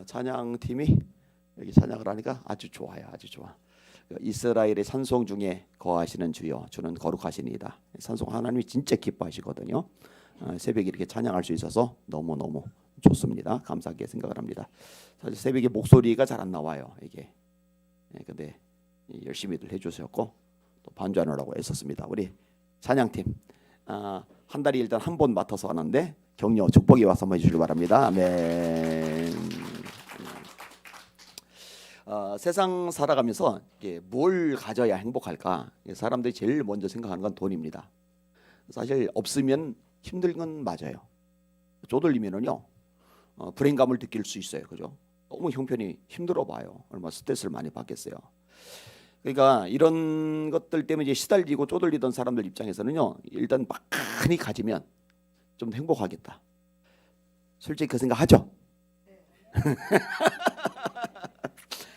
찬양팀이 여기 찬양을 하니까 아주 좋아요. 아주 좋아. 이스라엘의 찬송 중에 거하시는 주여 주는 거룩하시니이다. 찬송 하나님이 진짜 기뻐하시거든요. 새벽에 이렇게 찬양할 수 있어서 너무너무 좋습니다. 감사하게 생각을 합니다. 사실 새벽에 목소리가 잘 안 나와요. 이게. 근데 열심히들 해주셨고 또 반주하느라고 애썼습니다. 우리 찬양팀 한 달에 일단 한 번 맡아서 하는데 격려 축복이 와서 한번 해주시기 바랍니다. 아멘. 세상 살아가면서 뭘 가져야 행복할까? 사람들이 제일 먼저 생각하는 건 돈입니다. 사실 없으면 힘든 건 맞아요. 쪼들리면은요 불행감을 느낄 수 있어요. 그죠? 너무 형편이 힘들어 봐요. 얼마나 스트레스를 많이 받겠어요. 그러니까 이런 것들 때문에 이제 시달리고 쪼들리던 사람들 입장에서는요 일단 많이 가지면 좀 행복하겠다. 솔직히 그 생각하죠?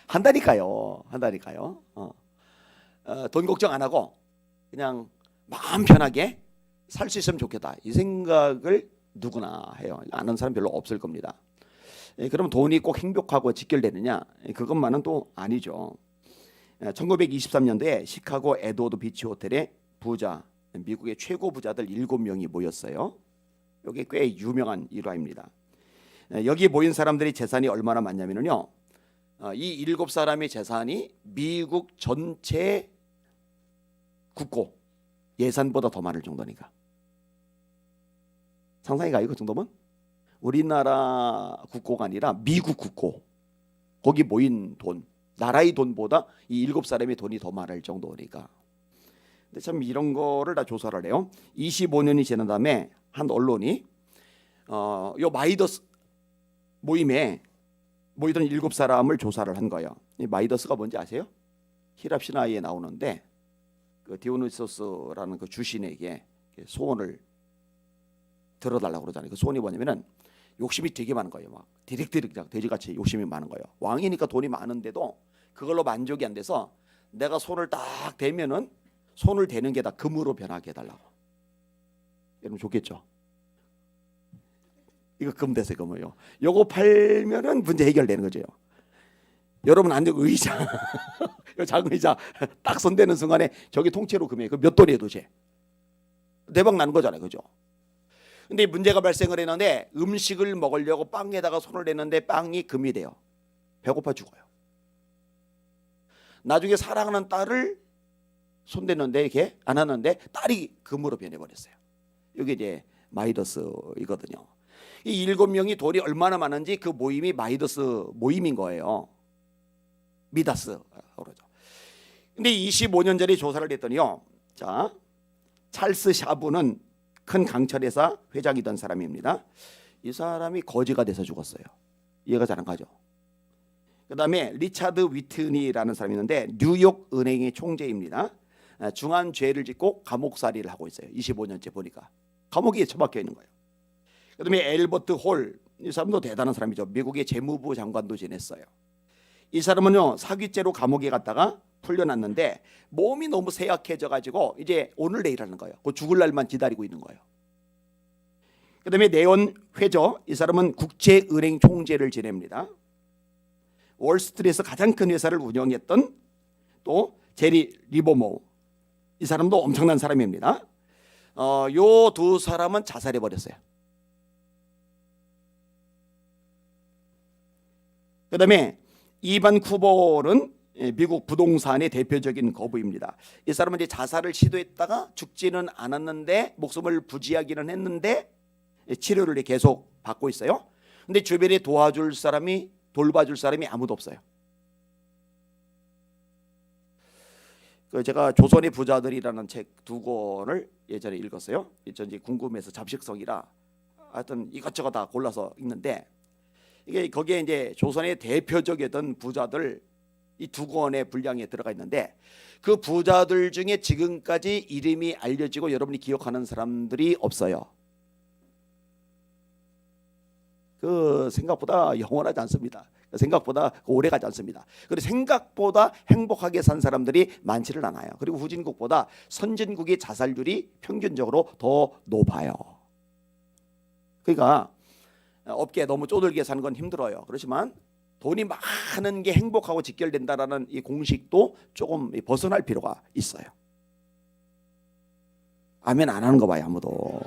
한다니까요. 돈 걱정 안 하고 그냥 마음 편하게 살 수 있으면 좋겠다. 이 생각을 누구나 해요. 아는 사람 별로 없을 겁니다. 그럼 돈이 꼭 행복하고 직결되느냐? 그것만은 또 아니죠. 1923년도에 시카고 에드워드 비치 호텔에 부자, 미국의 최고 부자들 7명이 모였어요. 이게 꽤 유명한 일화입니다. 여기 모인 사람들이 재산이 얼마나 많냐면요. 이 7사람의 재산이 미국 전체 국고 예산보다 더 많을 정도니까. 상상이 가요? 그 정도면? 우리나라 국고가 아니라 미국 국고. 거기 모인 돈, 나라의 돈보다 이 7사람의 돈이 더 많을 정도니까. 근데 참 이런 거를 다 조사를 해요. 25년이 지난 다음에 한 언론이 요 마이더스 모임에 모이던 7사람을 조사를 한 거예요. 이 마이더스가 뭔지 아세요? 히랍 신화에 나오는데 그 디오니소스라는 그 주신에게 소원을 들어달라고 그러잖아요. 그 소원이 뭐냐면은 욕심이 되게 많은 거예요. 막 디릭디릭 돼지같이 욕심이 많은 거예요. 왕이니까 돈이 많은데도 그걸로 만족이 안 돼서 내가 손을 딱 대면은 손을 대는 게 다 금으로 변하게 해달라고. 여러분 좋겠죠? 이거 금 되세요, 금을요. 요거 팔면은 문제 해결되는 거죠. 여러분 앉은 의자, 작은 의자 딱 손대는 순간에 저기 통째로 금이에요. 그 몇 돈이에요, 도대체? 대박 나는 거잖아요, 그죠? 근데 문제가 발생을 했는데 음식을 먹으려고 빵에다가 손을 대는데 빵이 금이 돼요. 배고파 죽어요. 나중에 사랑하는 딸을 손댔는데 이렇게 안 하는데 딸이 금으로 변해버렸어요. 이게 이제 마이더스이거든요. 이 7명이 돈이 얼마나 많은지 그 모임이 마이더스 모임인 거예요. 미다스라고 그러죠. 근데 25년 전에 조사를 했더니요. 자, 찰스 샤브는 큰 강철회사 회장이던 사람입니다. 이 사람이 거지가 돼서 죽었어요. 이해가 잘 안 가죠. 그 다음에 리차드 위트니라는 사람이 있는데 뉴욕 은행의 총재입니다. 중한 죄를 짓고 감옥살이를 하고 있어요. 25년째 보니까 감옥에 처박혀 있는 거예요. 그 다음에 엘버트 홀, 이 사람도 대단한 사람이죠. 미국의 재무부 장관도 지냈어요. 이 사람은요 사기죄로 감옥에 갔다가 풀려났는데 몸이 너무 쇠약해져 가지고 이제 오늘 내일 하는 거예요. 그 죽을 날만 기다리고 있는 거예요. 그 다음에 네온 회저, 이 사람은 국제은행 총재를 지냅니다. 월스트리트에서 가장 큰 회사를 운영했던 또 제리 리버모, 이 사람도 엄청난 사람입니다. 요 두 사람은 자살해 버렸어요. 그 다음에 이반 쿠버는 미국 부동산의 대표적인 거부입니다. 이 사람은 이제 자살을 시도했다가 죽지는 않았는데 목숨을 부지하기는 했는데 치료를 계속 받고 있어요. 근데 주변에 도와줄 사람이 돌봐줄 사람이 아무도 없어요. 제가 조선의 부자들이라는 책 2권을 예전에 읽었어요. 전지 궁금해서 잡식성이라 하여튼 이것저것 다 골라서 읽는데 이게 거기에 이제 조선의 대표적이던 부자들 이 2권의 분량에 들어가 있는데 그 부자들 중에 지금까지 이름이 알려지고 여러분이 기억하는 사람들이 없어요. 그 생각보다 영원하지 않습니다. 생각보다 오래 가지 않습니다. 그리고 생각보다 행복하게 산 사람들이 많지를 않아요. 그리고 후진국보다 선진국의 자살률이 평균적으로 더 높아요. 그러니까 업계에 너무 쪼들게 사는 건 힘들어요. 그렇지만 돈이 많은 게 행복하고 직결된다라는 이 공식도 조금 벗어날 필요가 있어요. 아멘 안 하는 거 봐요, 아무도.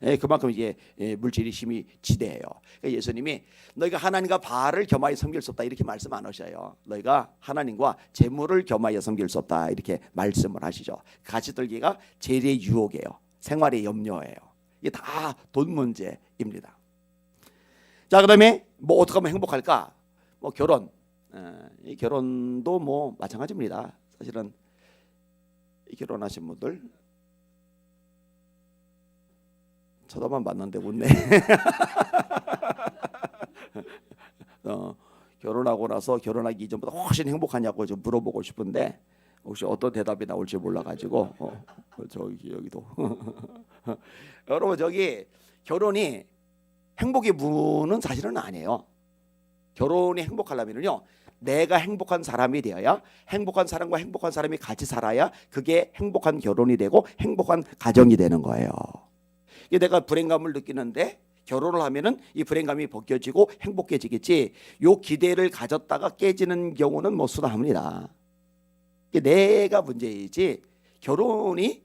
예, 그만큼 이게 물질이 힘이 지대해요. 그러니까 예수님이 너희가 하나님과 바알을 겸하여 섬길 수 없다 이렇게 말씀 안 하셔요. 너희가 하나님과 재물을 겸하여 섬길 수 없다 이렇게 말씀을 하시죠. 같이 들기가 재래의 유혹이에요. 생활의 염려예요. 이게 다 돈 문제입니다. 자, 그다음에 뭐 어떻게 하면 행복할까? 뭐 결혼, 이 결혼도 뭐 마찬가지입니다. 사실은 이 결혼하신 분들 쳐다만 봤는데 웃네. 결혼하고 나서 결혼하기 이전보다 훨씬 행복하냐고 좀 물어보고 싶은데 혹시 어떤 대답이 나올지 몰라가지고 저기 여기도 여러분 저기 결혼이 행복의 무는 사실은 아니에요. 결혼이 행복하려면요 내가 행복한 사람이 되어야 행복한 사람과 행복한 사람이 같이 살아야 그게 행복한 결혼이 되고 행복한 가정이 되는 거예요. 내가 불행감을 느끼는데 결혼을 하면은 이 불행감이 벗겨지고 행복해지겠지. 요 기대를 가졌다가 깨지는 경우는 뭐 수다합니다. 내가 문제이지 결혼이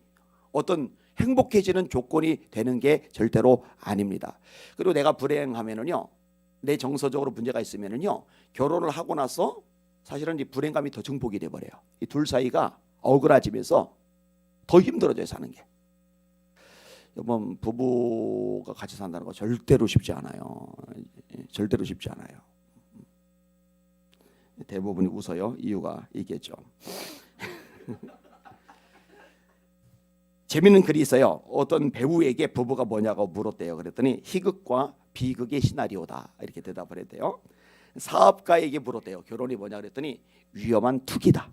어떤 행복해지는 조건이 되는 게 절대로 아닙니다. 그리고 내가 불행하면은요, 내 정서적으로 문제가 있으면은요, 결혼을 하고 나서 사실은 이 불행감이 더 증폭이 돼 버려요. 이 둘 사이가 어그라지면서 더 힘들어져요, 사는 게. 여러분 부부가 같이 산다는 거 절대로 쉽지 않아요. 절대로 쉽지 않아요. 대부분이 웃어요. 이유가 있겠죠. 재밌는 글이 있어요. 어떤 배우에게 부부가 뭐냐고 물었대요. 그랬더니 희극과 비극의 시나리오다 이렇게 대답을 했대요. 사업가에게 물었대요. 결혼이 뭐냐 그랬더니 위험한 투기다.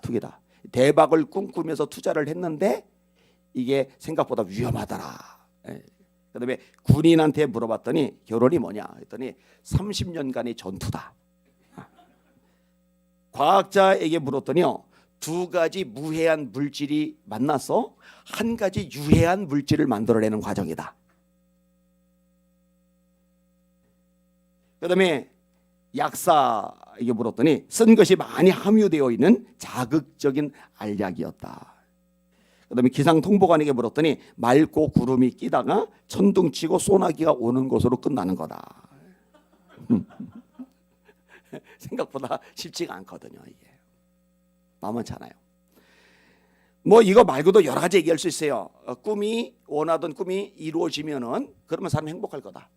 투기다. 대박을 꿈꾸면서 투자를 했는데 이게 생각보다 위험하더라. 그다음에 군인한테 물어봤더니 결혼이 뭐냐 했더니 30년간의 전투다. 과학자에게 물었더니요, 두 가지 무해한 물질이 만나서 한 가지 유해한 물질을 만들어내는 과정이다. 그다음에 약사에게 물었더니 쓴 것이 많이 함유되어 있는 자극적인 알약이었다. 그다음에 기상통보관에게 물었더니 맑고 구름이 끼다가 천둥치고 소나기가 오는 것으로 끝나는 거다. 생각보다 쉽지가 않거든요. 이게 만만찮아요. 뭐 이거 말고도 여러 가지 얘기할 수 있어요. 원하던 꿈이 이루어지면은 그러면 사람 행복할 거다.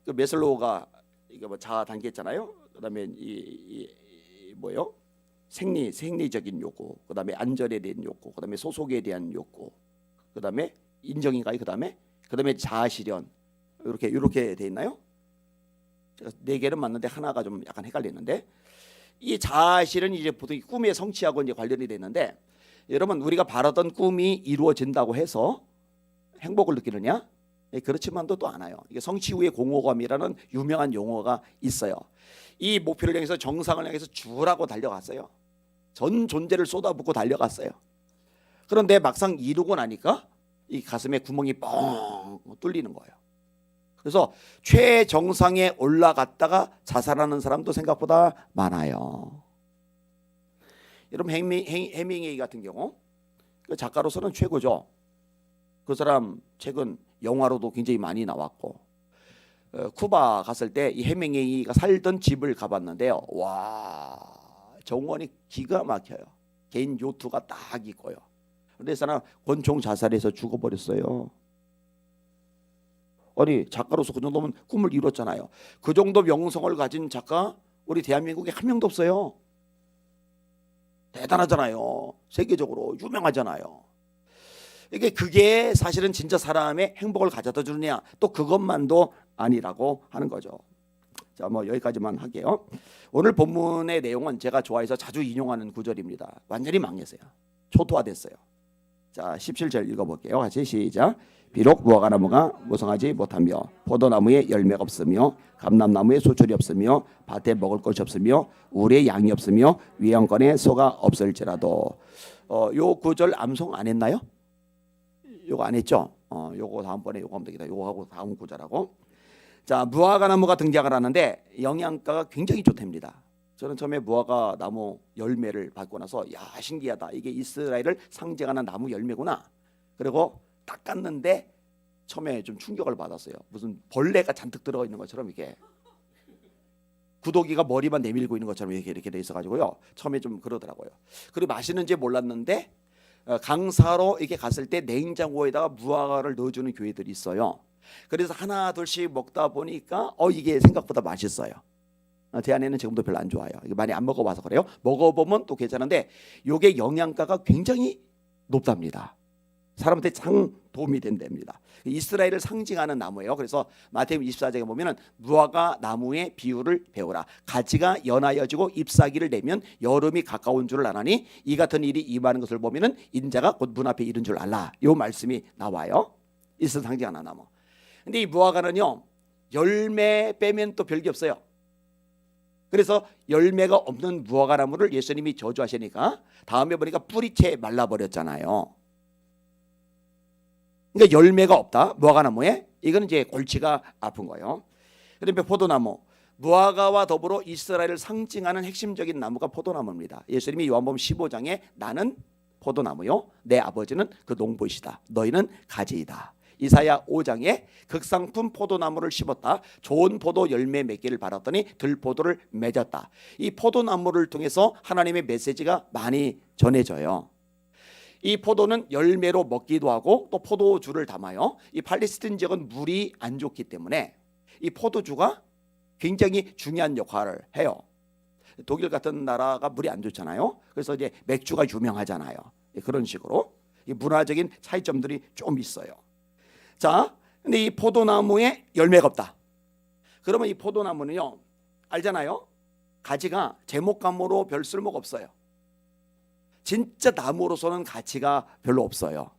그 메슬로우가 이거 뭐 자아 단계했잖아요. 그다음에 뭐요? 생리적인 욕구, 그다음에 안전에 대한 욕구, 그다음에 소속에 대한 욕구, 그다음에 인정인가요? 그다음에 자아실현 이렇게 돼 있나요? 제가 4개는 맞는데 하나가 좀 약간 헷갈리는데 이 자아실은 이제 보통 꿈의 성취하고 이제 관련이 되는데 여러분 우리가 바라던 꿈이 이루어진다고 해서 행복을 느끼느냐? 그렇지만도 또 않아요. 이게 성취 후의 공허감이라는 유명한 용어가 있어요. 이 목표를 향해서 정상을 향해서 주라고 달려갔어요. 전 존재를 쏟아붓고 달려갔어요. 그런데 막상 이루고 나니까 이 가슴에 구멍이 뻥 뚫리는 거예요. 그래서 최정상에 올라갔다가 자살하는 사람도 생각보다 많아요. 여러분 해밍웨이 같은 경우 그 작가로서는 최고죠. 그 사람 책은 영화로도 굉장히 많이 나왔고 쿠바 갔을 때 이 해밍웨이가 살던 집을 가봤는데요. 와, 정원이 기가 막혀요. 개인 요트가 딱 있고요. 그런데 이 사람 권총 자살해서 죽어버렸어요. 아니 작가로서 그 정도면 꿈을 이뤘잖아요. 그 정도 명성을 가진 작가 우리 대한민국에 한 명도 없어요. 대단하잖아요. 세계적으로 유명하잖아요. 그게 사실은 진짜 사람의 행복을 가져다 주느냐? 또 그것만도 아니라고 하는 거죠. 자, 뭐 여기까지만 할게요. 오늘 본문의 내용은 제가 좋아해서 자주 인용하는 구절입니다. 완전히 망했어요. 초토화됐어요. 자, 17절 읽어볼게요. 같이 시작. 비록 무화과 나무가 무성하지 못하며 포도나무에 열매가 없으며 감람나무에 소출이 없으며 밭에 먹을 것이 없으며 우리에 양이 없으며 위안권에 소가 없을지라도 요 구절 암송 안 했나요? 요거 안 했죠? 요거 다음번에 요거 하면 되겠다. 요거 하고 다음 구절하고. 자, 무화과 나무가 등장을 하는데 영양가가 굉장히 좋답니다. 저는 처음에 무화과 나무 열매를 받고 나서 야, 신기하다. 이게 이스라엘을 상징하는 나무 열매구나. 그리고 딱 깠는데 처음에 좀 충격을 받았어요. 무슨 벌레가 잔뜩 들어가 있는 것처럼 이게 구더기가 머리만 내밀고 있는 것처럼 이렇게 돼 있어가지고요. 처음에 좀 그러더라고요. 그리고 맛있는지 몰랐는데 강사로 이렇게 갔을 때 냉장고에다가 무화과를 넣어주는 교회들이 있어요. 그래서 하나 둘씩 먹다 보니까 이게 생각보다 맛있어요. 제 아내는 지금도 별로 안 좋아해요. 이게 많이 안 먹어봐서 그래요. 먹어보면 또 괜찮은데 이게 영양가가 굉장히 높답니다. 사람한테 참 도움이 된답니다. 이스라엘을 상징하는 나무예요. 그래서 마태복음 24장에 보면은 무화과 나무의 비유를 배우라. 가지가 연하여지고 잎사귀를 내면 여름이 가까운 줄을 아나니 이 같은 일이 임하는 것을 보면은 인자가 곧 문 앞에 이른 줄 알라. 이 말씀이 나와요. 이스라엘 상징하는 나무. 근데 이 무화과는요, 열매 빼면 또 별게 없어요. 그래서 열매가 없는 무화과 나무를 예수님이 저주하시니까 다음에 보니까 뿌리채 말라버렸잖아요. 그러니까 열매가 없다. 무화과 나무에. 이거는 이제 골치가 아픈 거예요. 그다음에 포도나무. 무화과와 더불어 이스라엘을 상징하는 핵심적인 나무가 포도나무입니다. 예수님이 요한복음 15장에 나는 포도나무요 내 아버지는 그 농부이시다. 너희는 가지이다. 이사야 5장에 극상품 포도나무를 심었다. 좋은 포도 열매 맺기를 바랐더니 들포도를 맺었다. 이 포도나무를 통해서 하나님의 메시지가 많이 전해져요. 이 포도는 열매로 먹기도 하고 또 포도주를 담아요. 이 팔레스틴 지역은 물이 안 좋기 때문에 이 포도주가 굉장히 중요한 역할을 해요. 독일 같은 나라가 물이 안 좋잖아요. 그래서 이제 맥주가 유명하잖아요. 그런 식으로 이 문화적인 차이점들이 좀 있어요. 자, 근데 이 포도나무에 열매가 없다. 그러면 이 포도나무는요, 알잖아요. 가지가 제목감으로 별 쓸모가 없어요. 진짜 나무로서는 가치가 별로 없어요.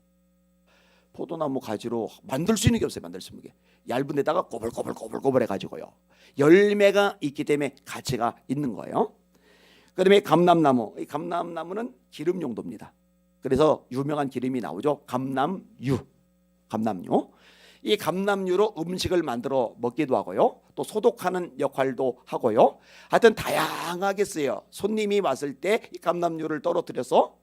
포도나무 가지로 만들 수 있는 게 없어요. 만들 수 있는 게 얇은 데다가 꼬불꼬불 해가지고요. 열매가 있기 때문에 가치가 있는 거예요. 그다음에 감람나무. 이 감람나무는 기름 용도입니다. 그래서 유명한 기름이 나오죠. 감람유. 이 감람유로 음식을 만들어 먹기도 하고요. 또 소독하는 역할도 하고요. 하여튼 다양하게 쓰여요. 손님이 왔을 때 이 감람유를 떨어뜨려서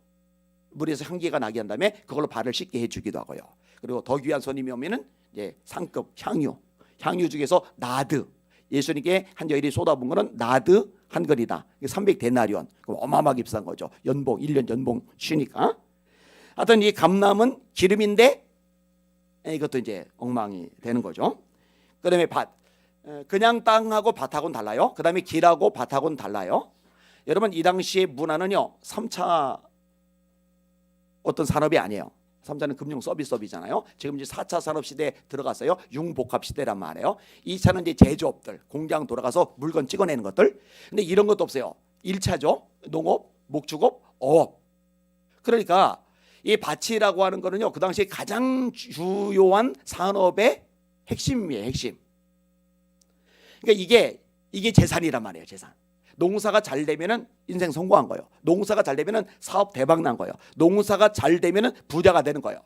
물에서 향기가 나게 한 다음에 그걸로 발을 씻게 해주기도 하고요. 그리고 더 귀한 손님이 오면은 이제 상급 향유 중에서 나드. 예수님께 한 여인이 쏟아부은 거는 나드 한 거리다. 300데나리온. 어마어마하게 비싼 거죠. 연봉 1년 연봉 쉬니까. 하여튼 이 감람은 기름인데 이것도 이제 엉망이 되는 거죠. 그다음에 밭. 그냥 땅하고 밭하고는 달라요. 그다음에 길하고 밭하고는 달라요. 여러분 이 당시의 문화는요 3차 어떤 산업이 아니에요. 3차는 금융 서비스업이잖아요. 지금 이제 4차 산업 시대에 들어갔어요. 융복합 시대란 말이에요. 2차는 이제 제조업들, 공장 돌아가서 물건 찍어내는 것들. 근데 이런 것도 없어요. 1차죠. 농업, 목축업, 어업. 그러니까 이 밭이라고 하는 거는요 그 당시에 가장 주요한 산업의 핵심이에요. 핵심. 그러니까 이게 재산이란 말이에요. 재산. 농사가 잘 되면은 인생 성공한 거예요. 농사가 잘 되면은 사업 대박 난 거예요. 농사가 잘 되면은 부자가 되는 거예요.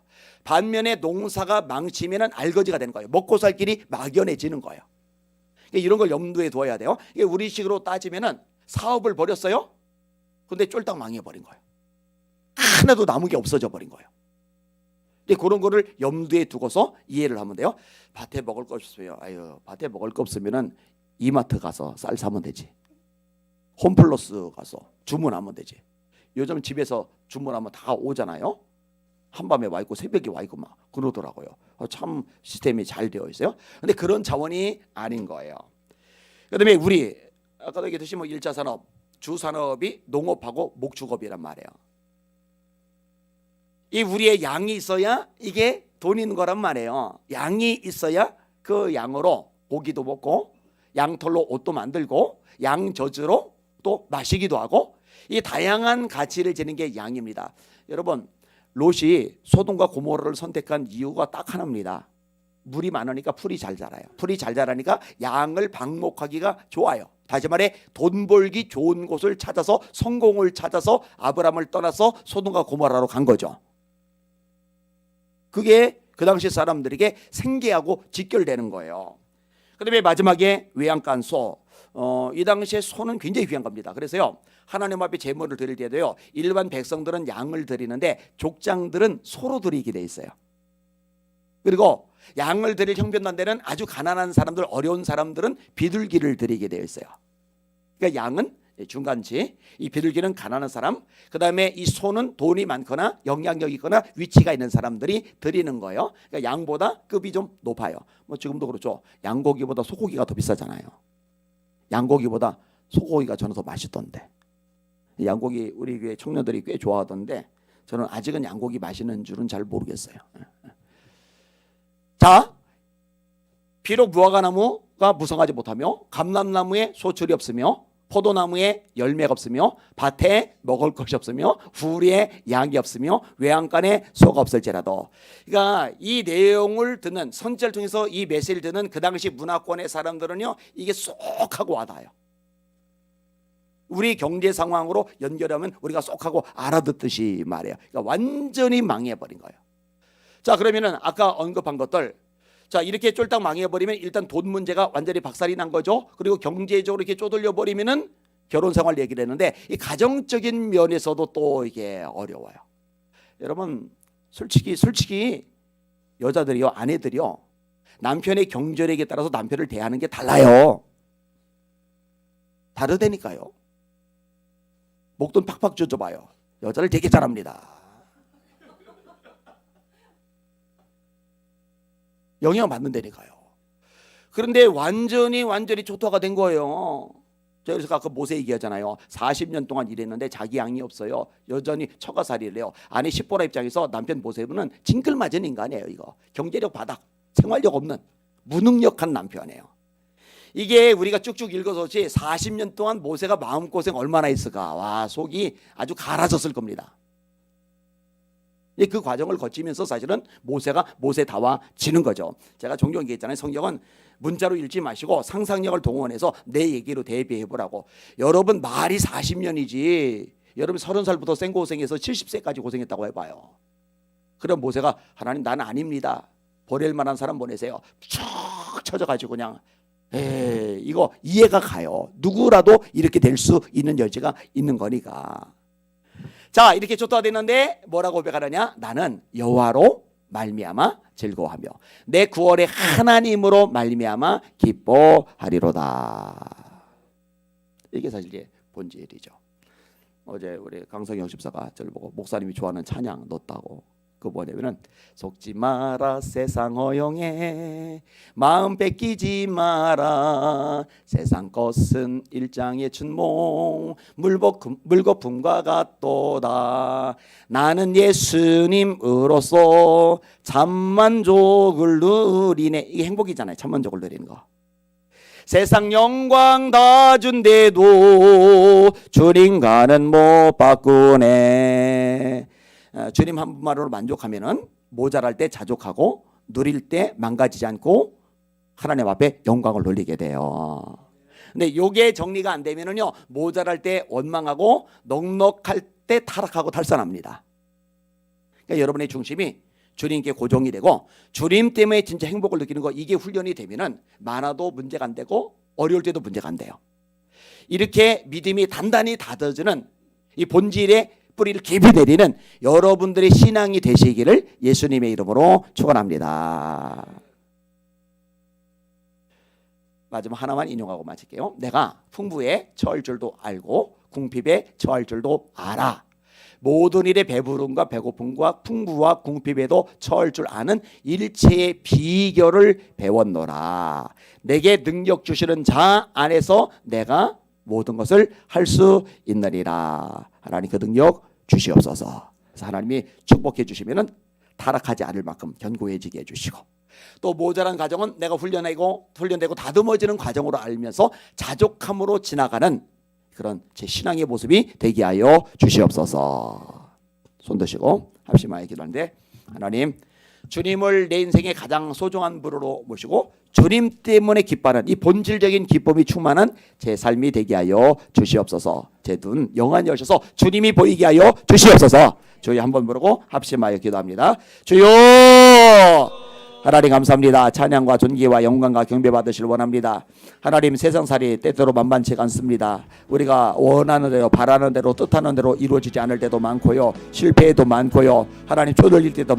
반면에 농사가 망치면은 알거지가 되는 거예요. 먹고 살 길이 막연해지는 거예요. 그러니까 이런 걸 염두에 두어야 돼요. 이게 우리식으로 따지면은 사업을 벌였어요. 근데 쫄딱 망해버린 거예요. 하나도 남은 게 없어져 버린 거예요. 근데 그런 거를 염두에 두고서 이해를 하면 돼요. 밭에 먹을 거 없어요. 아유, 밭에 먹을 거 없으면은 이마트 가서 쌀 사면 되지. 홈플러스 가서 주문하면 되지. 요즘 집에서 주문하면 다 오잖아요. 한밤에 와 있고 새벽에 와 있고 막 그러더라고요. 참 시스템이 잘 되어 있어요. 근데 그런 자원이 아닌 거예요. 그다음에 우리 아까도 얘기했듯이 뭐 1차 산업, 주산업이 농업하고 목축업이란 말이에요. 이 우리의 양이 있어야 이게 돈 있는 거란 말이에요. 양이 있어야 그 양으로 고기도 먹고 양털로 옷도 만들고 양젖으로 또 마시기도 하고 이 다양한 가치를 지닌 게 양입니다. 여러분 롯이 소돔과 고모라를 선택한 이유가 딱 하나입니다. 물이 많으니까 풀이 잘 자라요. 풀이 잘 자라니까 양을 방목하기가 좋아요. 다시 말해 돈 벌기 좋은 곳을 찾아서 성공을 찾아서 아브라함을 떠나서 소돔과 고모라로 간 거죠. 그게 그 당시 사람들에게 생계하고 직결되는 거예요. 그다음에 마지막에 외양간 소. 이 당시에 소는 굉장히 귀한 겁니다. 그래서요 하나님 앞에 제물을 드릴 때도요 일반 백성들은 양을 드리는데 족장들은 소로 드리게 돼 있어요. 그리고 양을 드릴 형편단대는 아주 가난한 사람들, 어려운 사람들은 비둘기를 드리게 되어 있어요. 그러니까 양은 중간치, 이 비둘기는 가난한 사람, 그 다음에 이 소는 돈이 많거나 영향력 있거나 위치가 있는 사람들이 드리는 거예요. 그러니까 양보다 급이 좀 높아요. 뭐 지금도 그렇죠. 양고기보다 소고기가 더 비싸잖아요. 양고기보다 소고기가 저는 더 맛있던데. 양고기 우리 교회 청년들이 꽤 좋아하던데 저는 아직은 양고기 맛있는 줄은 잘 모르겠어요. 자, 비록 무화과나무가 무성하지 못하며 감람나무에 소출이 없으며 포도나무에 열매가 없으며 밭에 먹을 것이 없으며 후리에 양이 없으며 외양간에 소가 없을지라도, 그러니까 이 내용을 듣는 선지자를 통해서 이 메시지를 듣는 그 당시 문화권의 사람들은요 이게 쏙 하고 와닿아요. 우리 경제 상황으로 연결하면 우리가 쏙 하고 알아듣듯이 말해요. 그러니까 완전히 망해버린 거예요. 자, 그러면은 아까 언급한 것들, 자 이렇게 쫄딱 망해버리면 일단 돈 문제가 완전히 박살이 난 거죠. 그리고 경제적으로 이렇게 쪼들려 버리면은 결혼 생활 얘기를 했는데 이 가정적인 면에서도 또 이게 어려워요. 여러분 솔직히 여자들이요, 아내들이요, 남편의 경제력에 따라서 남편을 대하는 게 달라요. 다르다니까요. 목돈 팍팍 쥐어줘봐요. 여자를 되게 잘합니다. 영향 받는다니까요. 그런데 완전히 초토화가 된 거예요. 제가 그래서 아까 모세 얘기하잖아요. 40년 동안 일했는데 자기 양이 없어요. 여전히 처가살이를 해요. 아내 십보라 입장에서 남편 모세는 징글맞은 인간이에요. 이거 경제력 바닥, 생활력 없는 무능력한 남편이에요. 이게 우리가 쭉쭉 읽어서지 40년 동안 모세가 마음고생 얼마나 했을까. 와, 속이 아주 갈아졌을 겁니다. 그 과정을 거치면서 사실은 모세가 모세다워지는 거죠. 제가 종종 얘기했잖아요. 성경은 문자로 읽지 마시고 상상력을 동원해서 내 얘기로 대비해 보라고. 여러분 말이 40년이지 여러분 30살부터 생고생해서 70세까지 고생했다고 해봐요. 그럼 모세가 하나님 나는 아닙니다. 보낼 만한 사람 보내세요. 쭉 쳐져가지고 그냥 이거 이해가 가요. 누구라도 이렇게 될 수 있는 여지가 있는 거니까. 자, 이렇게 초토화됐는데 뭐라고 고백하느냐? 나는 여호와로 말미암아 즐거워하며 내 구원의 하나님으로 말미암아 기뻐하리로다. 이게 사실 이제 본질이죠. 어제 우리 강성영 집사가 저를 보고 목사님이 좋아하는 찬양 넣었다고. 그 뭐냐면은 속지 마라 세상 허영에 마음 뺏기지 마라 세상 것은 일장의 춘몽 물거품과 같도다 나는 예수님으로서 참만족을 누리네. 이게 행복이잖아요. 참만족을 누리는 거. 세상 영광 다 준대도 주님과는 못 바꾸네. 주님 한 분만으로 만족하면은 모자랄 때 자족하고 누릴 때 망가지지 않고 하나님 앞에 영광을 돌리게 돼요. 근데 요게 정리가 안 되면은요 모자랄 때 원망하고 넉넉할 때 타락하고 탈선합니다. 그러니까 여러분의 중심이 주님께 고정이 되고 주님 때문에 진짜 행복을 느끼는 거, 이게 훈련이 되면은 많아도 문제가 안 되고 어려울 때도 문제가 안 돼요. 이렇게 믿음이 단단히 다져지는 이 본질의 뿌리를 깊이 내리는 여러분들의 신앙이 되시기를 예수님의 이름으로 축원합니다. 마지막 하나만 인용하고 마칠게요. 내가 풍부에 처할 줄도 알고 궁핍에 처할 줄도 알아. 모든 일에 배부름과 배고픔과 풍부와 궁핍에도 처할 줄 아는 일체의 비결을 배웠노라. 내게 능력 주시는 자 안에서 내가 모든 것을 할 수 있느니라. 하나님 그 능력 주시옵소서. 그래서 하나님이 축복해 주시면은 타락하지 않을 만큼 견고해지게 해주시고, 또 모자란 가정은 내가 훈련되고 다듬어지는 과정으로 알면서 자족함으로 지나가는 그런 제 신앙의 모습이 되게 하여 주시옵소서. 손 드시고 합심하여 기도하는데, 하나님 주님을 내 인생의 가장 소중한 분으로 모시고 주님 때문에 기뻐하는 이 본질적인 기쁨이 충만한 제 삶이 되게 하여 주시옵소서. 제 눈 영안히 여셔서 주님이 보이게 하여 주시옵소서. 주여 한번 부르고 합심하여 기도합니다. 주여 하나님 감사합니다. 찬양과 존귀와 영광과 경배 받으시길 원합니다. 하나님 세상살이 때때로 만만치가 않습니다. 우리가 원하는 대로 바라는 대로 뜻하는 대로 이루어지지 않을 때도 많고요. 실패도 많고요. 하나님 쪼들릴 때도